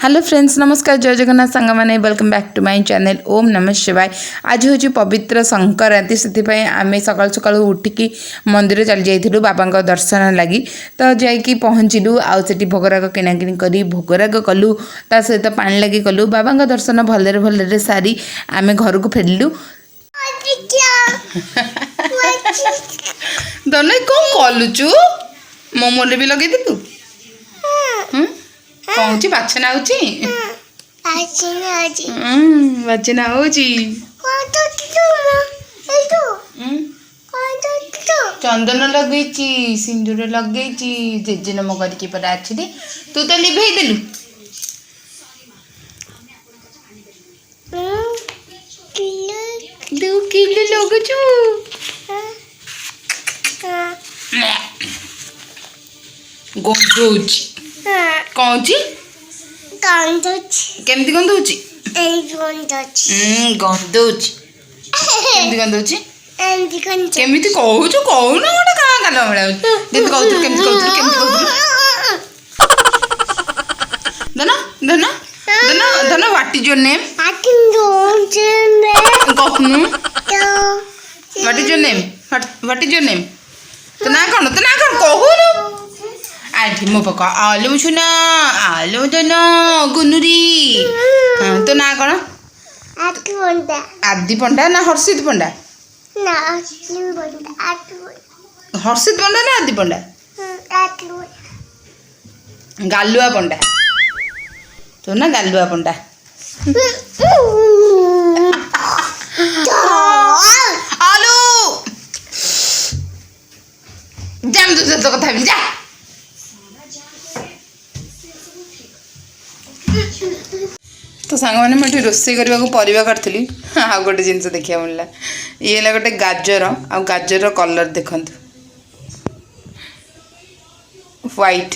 Hello friends नमस्कार जय जगन्नाथ सांग मैंने welcome back to my channel ओम नमः शिवाय। आज हूँ पवित्र संक्रांति से आम सकाल सकाल उठिकी मंदिर चली जाइलु बाबा दर्शन लगी तो जाकि पहुँचलु आउे भोगराग किणाकिणी कर भोगराग कलु ता सहित पानी लगे कलु बाबा दर्शन भलरे भलरे सारी आम घर को फेरिलु। दोनों कौन कलुचु मोमो भी लगे दिलु कौन बाछना बाछना चंदन लगे सिंदूर लगे जेजे नम करके तू तो लिभे देलु दो किलो लगुचु गंधौची कौन केमती गंधौची गंधौची केमती गंधौची केमिति कहूचु कहून गोटे क्या गाल भाया जमी कहूँ केमती कहूँ केमती कहूँ धन धन धन धन व्हाट इज योर नेम कहूनु what is your name what is your name तो ना कौन कहूनु आंटी मो पका आलू छुना आलू दन गुनुरी तो ना कौन आदि पंडा ना हर्षित पंडा हर्षित पंडा ना आदि पंडा गालुआ पंडा तो ना गालुआ पंडा आलू जाम तो कथा जा तो सांग मैंने मुझे रोसे करने को परिवा करी आ गोटे जिनस देखा मिलला ये है गोटे गाजर आ गाजर कलर देखु व्हाइट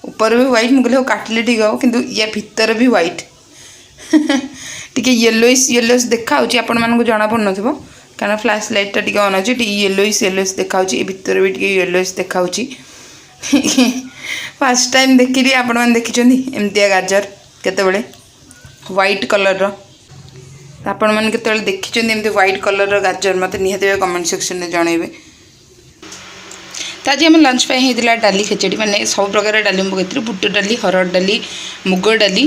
ऊपर भी व्हाइट मुझे काटिले ठीक हम किंतु या भितर भी व्हाइट टी येलोइश देखा आपण मानक जना पड़ न कारण फ्लैश लाइटा टी ऑन अच्छे येलोइश देखा भितर भी टी येलोइश देखा फर्स्ट टाइम देखी आपण मैंने देखी एमतिया गाजर केतबेले व्हाइट कलर आपण मैंने केतबेले देखी एमती व्हाइट कलर गाजर मत निहाती कमेंट सेक्शन में जनइबे। तो आज आम लंच पे होता डाली खेचड़ी माने सब प्रकार डाली पकई बुट डाली हरड़ डाली मुग डाली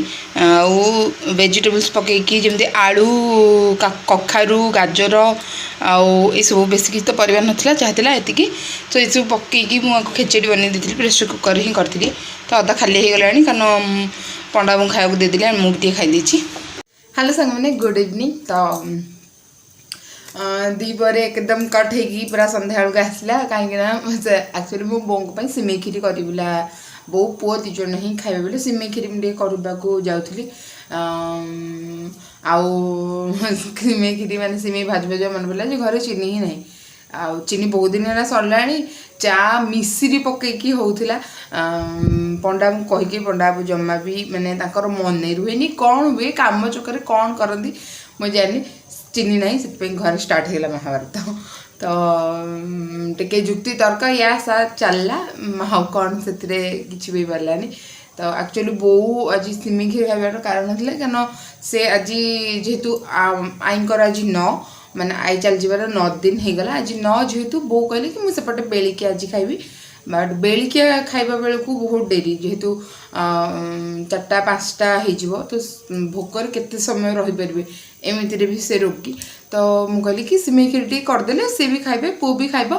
वेजिटेबल्स पकईकी जमी आलू कखारू गाजर आउ सब बेस किसी तो परिवार नाला जहाँ ये तो ये सब पकईकी मुझे खेचड़ी बनई दी प्रेसर कुकर ही करी तो अदा खाली हो गला कारण पंडा मुझे खाया देदेली मुझे खाई हेलो सांग मैंने गुड इवनिंग। तो दीपर एकदम कट होगी पूरा संध्या बेलू आसला कहीं एक्चुअली मो बों सिमेई खीरी करा बो पुओ दिज ही खाइबे बोले सिमेई खीरी मुझे करवाक जाऊँगी सिमेई खीरी माने सिमेई भाज भाज मन पड़ा घर चीनी ही नहीं आउ चीनी बहुत दिन है सरला चा मिश्री पकईकी होता पंडा कहीकि पंडा जमा भी माने मन नहीं रुहे कौन हुए काम चक्कर कौन करती मुझे जानी चीनी नहीं से घर स्टार्ट होगा महाभारत तो टे जुक्ति तर्क या सा चलला हाँ कौन से किसी भी पारानी तो एक्चुअली बो आज सिमेई खीर खाइबार कारण था कारण से आज जेहेतु आईकर आज 9 माने आई चल जीवार 9 दिन हो गला आज 9 जेहेतु बो कहले कि मुझे सेपटे बेलिकी आज खाइबी बट बेलिकिया खाइबा बेलू बहुत डेरी जेहेतु 4टा 5टा हो तो भोकर केते समय रही पारे एमती भी से रोगी तो मुझे कहली कि सिमेई खीर टी करदे सी भी खाइबे पु भी खाइब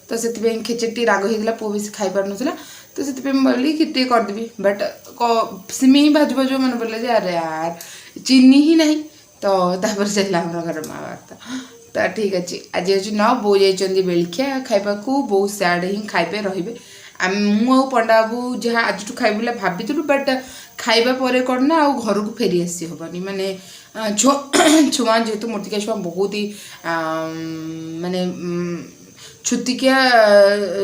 तो से खेचड़ी राग होगा पु भी खाई पार ना तो से बोली कि टे करदेवी बट सिमेई भाज भाज मन पड़े अरे यार चीनी ही नहीं तो तापर चलला घर महाभारत तो ठीक अच्छे आज हूँ न बो जाइए बेलिखिया खाइबा बहुत सैड ही खाइबे रे मु पंडा बाबू जहाँ आज खाइबे भाभी बट खाइबा पर कौन ना आ घर को फेरी आसी हेनी माने छुआ जेहेतु मूर्तिका छुआ बहुत ही माने छुतिकिया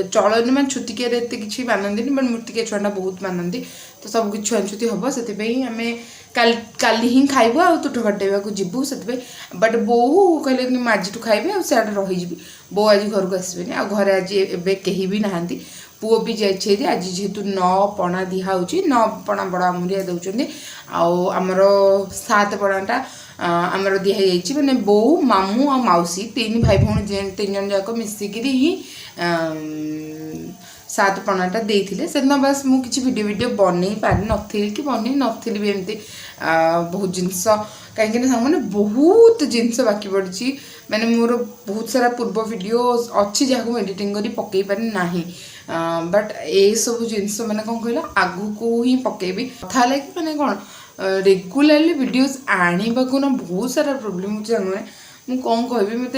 चलन मैं छुतिकिया एत कि मानती बट मूर्तिका छुआ बहुत मानती तो सब छुआ छुती हम से आम काली ही खाइबू आ तुठ कटेवाक जीवु से बट बो कहले आज खाइबे आ सियाड़े रही बो आज घर को आसबेनि आ घरे आज एबे कहीं भी नहांती पुओ भी जाइए आज जेहेतु 9 पणा दिखाऊँगी 9 पणा बड़ आमुरिया दौरान आमर 7 पणाटा आमर दिखाई मैंने बो मामू आ मौसी 3 भाई भौणी 3 जन जाक मिसिकी ही 7 पणाटा देते से बस मुझे वीडियो बन पारि नी कि बन नी भी एमती बहुत जिनस कहीं मैंने बहुत जिनस बाकी पड़ी मैंने मोर बहुत सारा पूर्व वीडियो अच्छी जहाँ को एडिटिंग कर पकई पारि ना बट ये सब जिनस मैंने कौन कहला आगु को ही पकेबी कथा कि मैंने कौन रेगुलाली वीडियोस आने ना बहुत सारा प्रोब्लेम हो मुझे कौन कह मत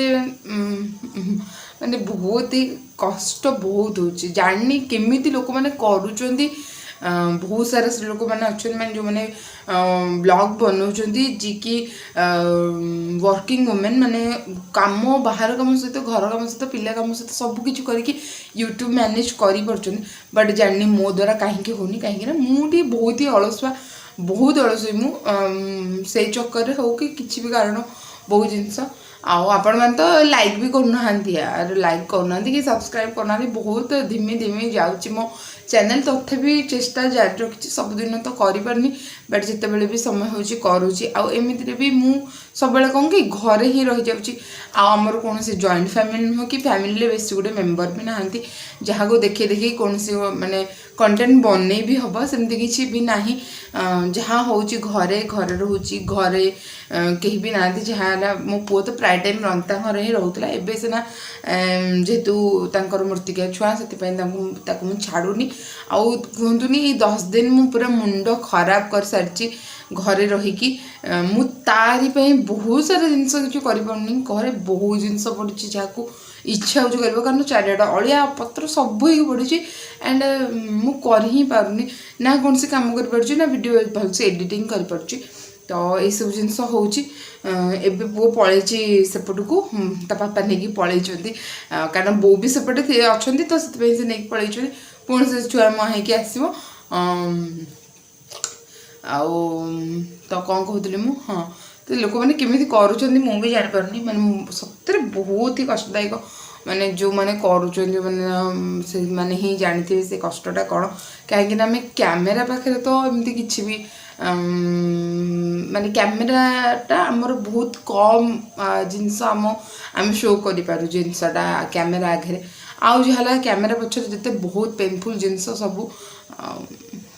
मैंने बहुत ही कष्ट बहुत हो जानी केमी लोक मैंने करुँच बहुत सारा स्त्री लोक मैंने अच्छा मैंने जो मैंने ब्लॉग बनाऊँ जी कि वर्किंग वुमेन माने काम बाहर काम सहित घर काम सहित पिला काम सहित सबकि करके यूट्यूब मैनेज कर बट जानी मो द्वारा कहीं होनी कहीं मुझे बहुत ही अलसुआ बहुत अलसुई मुझे चक्कर हो कि किसी भी कारण बहुत जिनस आपण मैंने तो लाइक भी करना यार लाइक करना कि सब्सक्राइब करना बहुत धीमे धीमे जाऊँगी मो चैनल तथापि चेष्टा जारी रखी सबुदिन तो करें बट जिते बड़े भी समय हो करुँची आमती भी मुझ सब कौन कि घरे ही रही जाऊँगी आमर कौन जॉइंट फैमिली नुह कि फैमिली बेस गुटे मेम्बर भी ना जहाँ को देखे देखी कौन माने कंटेंट बन भी हम सेमती किसी भी ना जहाँ हूँ घरे घरे रोचे घरे कहीं भी ना जहाँ मो पुओ तो प्राय टाइम रंता घर ही रोला एवं सीना जेहेतु मूर्तिका छुआ से छाड़ूनी आउ कहतुनी 10 दिन मु पूरा मुंड खराब कर सारी घरे रहीकि तारी बहुत सारा जिनस किसी करें घरे बहुत जिनस पड़ी जहाँ इच्छा हो कारण चारिआड अलिया पत्र सब ही पड़ी एंड मुझे पारुनी ना कौन से कम कर ना वीडियो भलसे एडिटिंग कर तो ये सब जिनस हो पुओ पलैची सेपट को पापा नहीं पलैं कारण बो भी सेपटे अच्छा तो से नहीं पलैं पुणी से छुआ मुँह आसो तो कौन कहती मुँ हाँ तो लोक मैंने केमी कर भी जापारे मैंने सतरे बहुत ही कष्टदायक माने जो मैंने कर मैंने ही जानते से कष्टा कौन कहीं आम कैमेरा पाखे तो एमती किसी भी माने कैमेराटा आमर बहुत कम जिनस आम शो कर जिनसटा कैमेरा आगे आउ जहाँ कैमेरा पछरे जिते बहुत पेनफुल जिनस सब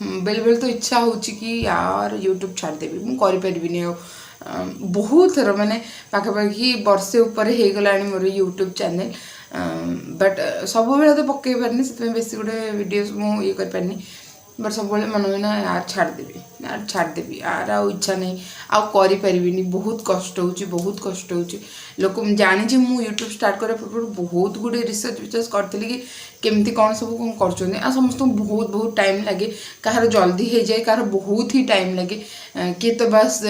बेले बेले तो इच्छा हो कि यार यूट्यूब छाड़देवी मुझे बहुत थर मैंने पाखापाखि वर्षे उपर हो गला मोर यूट्यूब चैनल बट सब बेले तो पकई पारनी से बेस गोटे वीडियो मुझे कर पारनी बट सब मन हुए ना यार छाड़देवी यार आ इच्छा नहीं आपारि बहुत कष्ट हो लोक जानी मुझे यूट्यूब स्टार्ट करा पूर्व बहुत गुड़े रिसर्च विचर्च करी कि केमती कौन सब कौन कर समस्त बहुत बहुत टाइम लगे कहार जल्दी हो जाए कहार बहुत ही टाइम लगे किए तो बस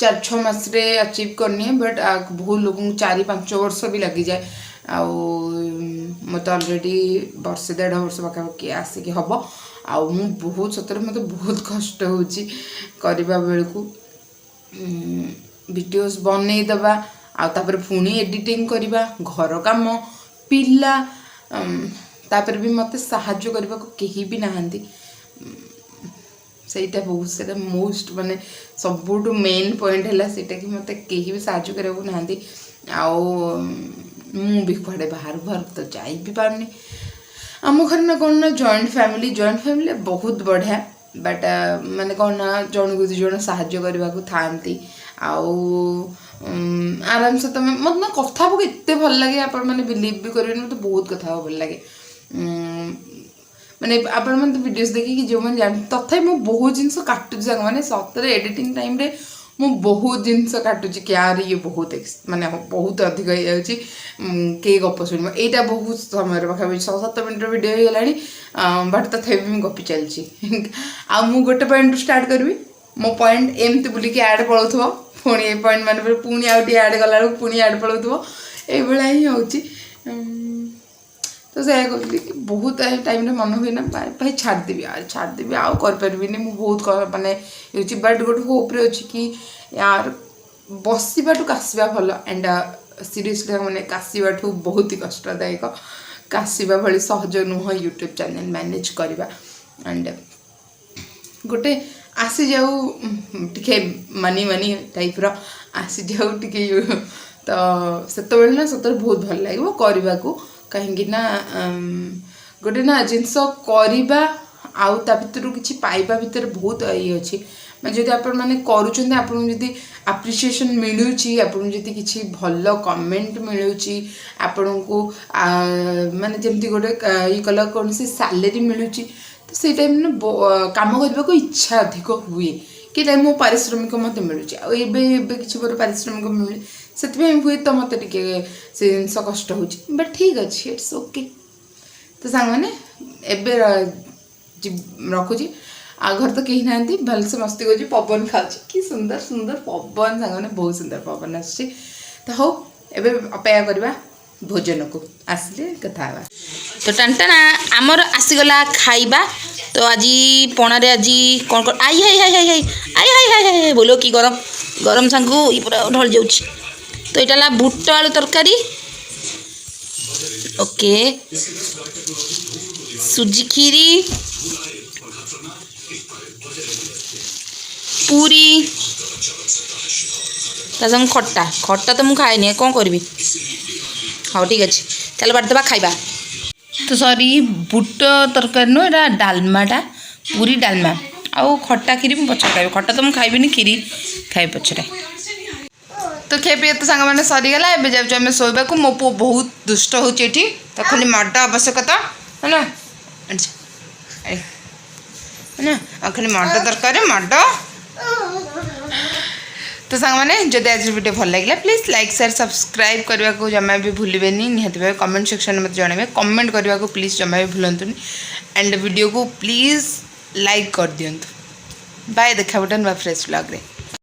4-6 मास अचीव करनी बट बहुत लोग 4-5 वर्ष भी लगी जाए मत अलरेडी वर्षे 1.5 वर्ष पाखापाखि आसिक हम बहुत सतरे मत बहुत कष्ट होवा बेलू वीडियोस बनईदबा आपर पुणी एडिटिंग करवा घर काम पिला तापर भी मत साहाଯ୍य करने को कहीं भी नहांती सेटा बहुत से मोस्ट माने सबुठ मेन पॉइंट है सेटा कि मत कहीं भी साहाଯ୍य करने को नहांती मु भी कड़े बाहर तो जाई भी पारनी आम घर ना कौन ना जॉइंट फैमिली बहुत बढ़िया बट माने कौन ना जन को 2 जन साहाଯ୍य करने को थांती आराम से तुम मत ना कथा को एत भल लगे आपण मैंने बिलीव भी करें मत बहुत कथा भल लगे मैंने आपण मैंने वीडियोस देखिए जो मैंने जान तथा मुझे बहुत जिनस काटुची सांग मैंने सतरे एडिटिंग टाइम रे मु बहुत जिनस काटुची क्या ये बहुत माने बहुत अधिक हो जाऊँगी के गप शुण यहाँ बहुत समय पाखापाखि 6-7 मिनट वीडियो हो गला बट तथा भी गपी चलती आउ गोटे पॉइंट स्टार्ट करी मो पॉइंट एमती बुलिकी आड पलाउ पुणी ए पॉइंट मान पुणी आउट आड गला पुणी आड पलाउ ये ही हो तो से कहती कि बहुत टाइम मन हुए ना भाई छाड़देवी आउ करें बहुत माने बट गोटे होप्रे अच्छी कि यार बसवाठू काशवा भल एंड सीरीयसली मैंने काशवाठू बहुत ही कष्टदायक काशिबा भली सहज नुह यूट्यूब चैनल मैनेज करवा एंड गोटे आसी जाऊ टिके मनी मनी टाइप रो आसी जाऊ टिके तो सेत ना सतर बहुत भल लगे करने को कहीं ना गोटे ना जिनस करवा आउ ता भितर किसी पाइबा भितर बहुत ये अच्छी मैं जब आपण मैंने करुँच आपन जदि एप्रिसिएशन मिलूँ आपन जदि किसी भल कमेंट मिलूँ आपण को माने जमती गोटे ये कल कौन सी सैलरी मिलूँ तो से टाइम ना काम करने को इच्छा अधिक हुए कि टाइम मो पारिश्रमिक मत मिलूँ किसी गोटे पारिश्रमिक मिले से हुए तो मत टे से जिनस कष्ट हो बट ठीक अच्छे इट्स ओके तो सांग मैंने एवं रखुची आ घर तो कहीं ना भलसे मस्ती कर पवन खाऊँ कि सुंदर सुंदर पवन सांग मैंने बहुत सुंदर पवन आस हो एवं अपेक्षा करवा भोजन को आसिले कथा तो टाणटाणा आमर आसीगला खाइबा तो आज पणारे आज कौन कर आई हाई हाई हाई हाई आई हाई हाई हाई बोलो कि गरम गरम सांगू ये पूरा ढल जाऊँ तो यहाँ बुट आलू तरकारी ओके सुजी खीरी पूरी संग खट्टा खट्टा तो मुझे खाए कौन करी हाँ ठीक अच्छे चल बांटदेवा खाइबा तो सॉरी बुट तरकारी नुह यहाँ डालमाटा पूरी डालमा आउ खट्टा खीरी मुझे पचर खाइबी खट्टा तो मुझे खाइबी खीरी खाइ पचरे तो खे पी तो सांग मैंने सरीगला एवं जाऊँ शोवा को मो पु बहुत दुष्ट होती तो खाली मड आवश्यकता है ना खाली मड दरकार मड तो सांग मैंने जब आज वीडियो भल लगे प्लीज लाइक शेयर सब्सक्राइब करने को जमा भी भूलें निहत भाव कमेंट सेक्शन में मत जनइबे कमेंट करने को प्लीज जमा भी भूलतुनि एंड वीडियो को प्लीज लाइक कर दिंतु बाय देखा बटन बा फ्रेश ब्लॉग रे।